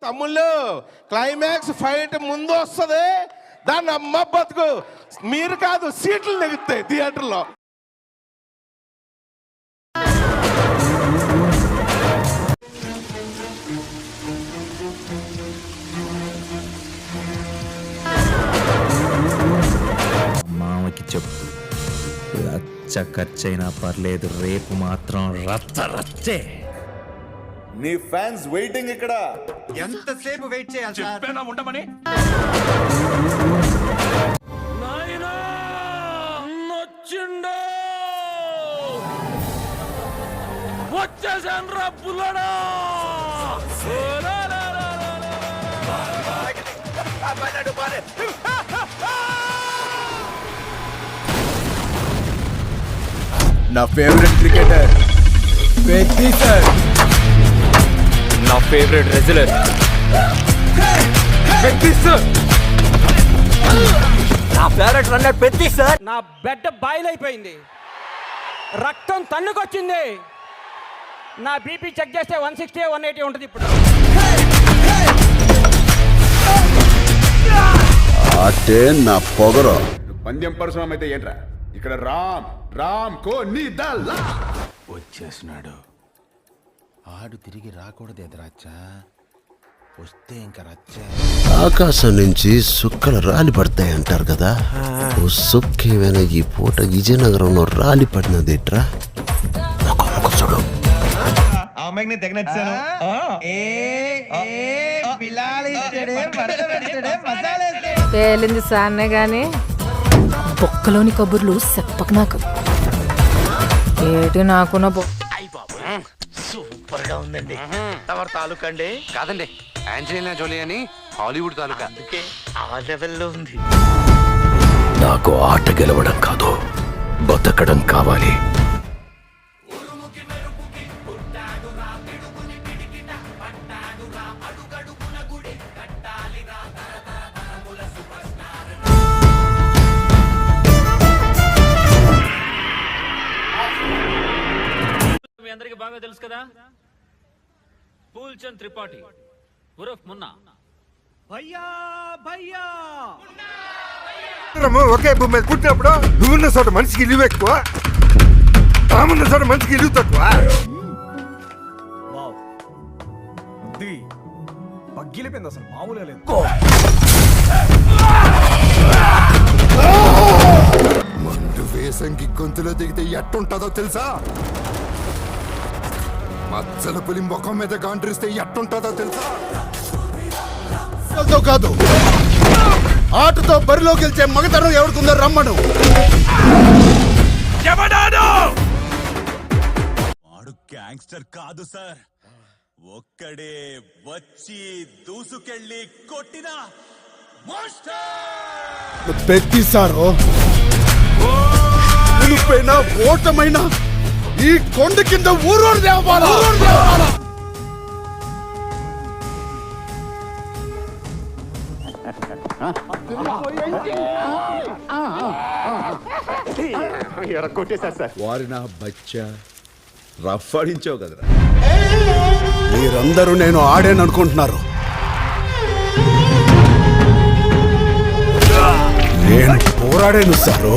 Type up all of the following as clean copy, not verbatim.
తమ్ముళ్ళు climax fight ముందు వస్తుంది, దాన్ని అమ్మ బతుకు మీరు కాదు సీట్లు నెగుతాయి థియేటర్లో. మామకి చెప్పు, రచ్చ ఖర్చైనా పర్లేదు, రేపు మాత్రం రచ్చ రచ్చే. నీ ఫ్యాన్స్ వెయిటింగ్ ఇక్కడ. ఎంతసేపు వెయిట్ చేయాలి చెప్పేనా ఉండమని. నాయనా నొచ్చిండో, వచ్చేసాను రా పుల్లడా. నా ఫేవరెట్ క్రికెటర్ పెద్ది సార్, నా ఫేవరెట్ రెజ్లర్ పెద్ది సార్, నా ఫేవరెట్ రన్నర్ పెద్ది సార్. నా బెడ్ బాయిల్ అయిపోయింది, రక్తం తన్నుకొచ్చింది. నా బీపీ చెక్ చేస్తే 160 180 ఉంటుంది ఇప్పుడు. అటే నా పొగరు. పందెం పరశురామ్ అయితే ఏంట్రా, ఇక్కడ రామ్ రామ్ కో నీ దల్లా వచ్చేస్తున్నాడు. ఆడు తిరిగి రాకూడదు ఎదురాచ్చా, వస్తే ఇంకా రచ్చా. ఆకాశం నుంచి సుక్కలు రాలి పడతాయి అంటారు కదా, ఓ సుక్కేమైనా ఈ పూట విజయనగరంలో రాలి పడినదేట్రా. చూడు, పేలింది సాన్నే గాని బొక్కలోని కబుర్లు చెప్పకు నాకు. ఏటి నాకున్న సూపర్ గా ఉందండి. ఎవరి తాలూకా అండి? కాదండి, ఆంజలీనా జోలీ అని హాలీవుడ్ తాలూకా. అందుకే ఆ లెవెల్లో ఉంది. నాకు ఆట గెలవడం కాదు, బతకడం కావాలి. మీ అందరికి బాగా తెలుసు కదా, పూల్చంద్ త్రిపాఠి ఉరఫ్ మున్నా. భయ్యా భయ్యా ఒకే భూమి మీద పుట్టినప్పుడు నువ్వున్న చోట మనిషికి ఇల్లు ఎక్కువ, తామున్న చోట మనిషికి ఇల్లు తక్కువ. పగ్గిలిపోయింది, అసలు మామూలుగా లేదు. మందు వేసంగి గొంతులో దిగితే ఎట్టుంటుందో తెలుసా? మచ్చల పులి ముఖం మీద గాండ్రిస్తే ఎట్టుంటుందో తెలుసా? కాదు, ఆటతో బరిలో గెలిచే మగతనం ఎవరికుందో రమ్మను. వాడు గ్యాంగ్స్టర్ కాదు సార్, ఒక్కడే వచ్చి దూసుకెళ్ళి కొట్టిన పెట్టిసారు. నిలిపోయినా ఓటమైనా ఈ కొండ కింద ఊరూరు దేవాలా. వారి నా బచ్చా రఫ్ ఆడించావు కదరా. మీరందరూ నేను ఆడాననుకుంటున్నారు, నేను పోరాడాను సారు.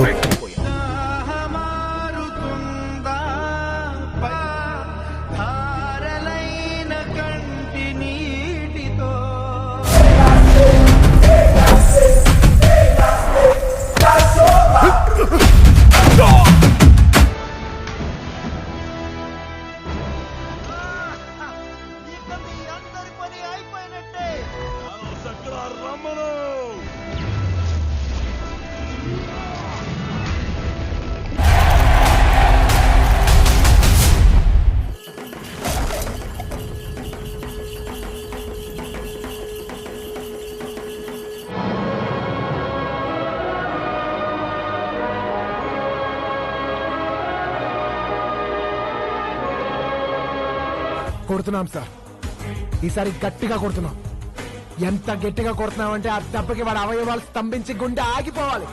కొడుతున్నాం సార్, ఈసారి గట్టిగా కొడుతున్నాం. ఎంత గట్టిగా కొడుతున్నాం అంటే ఆ దెబ్బకి వాడి అవయవాలు స్తంభించి గుండె ఆగిపోవాలి.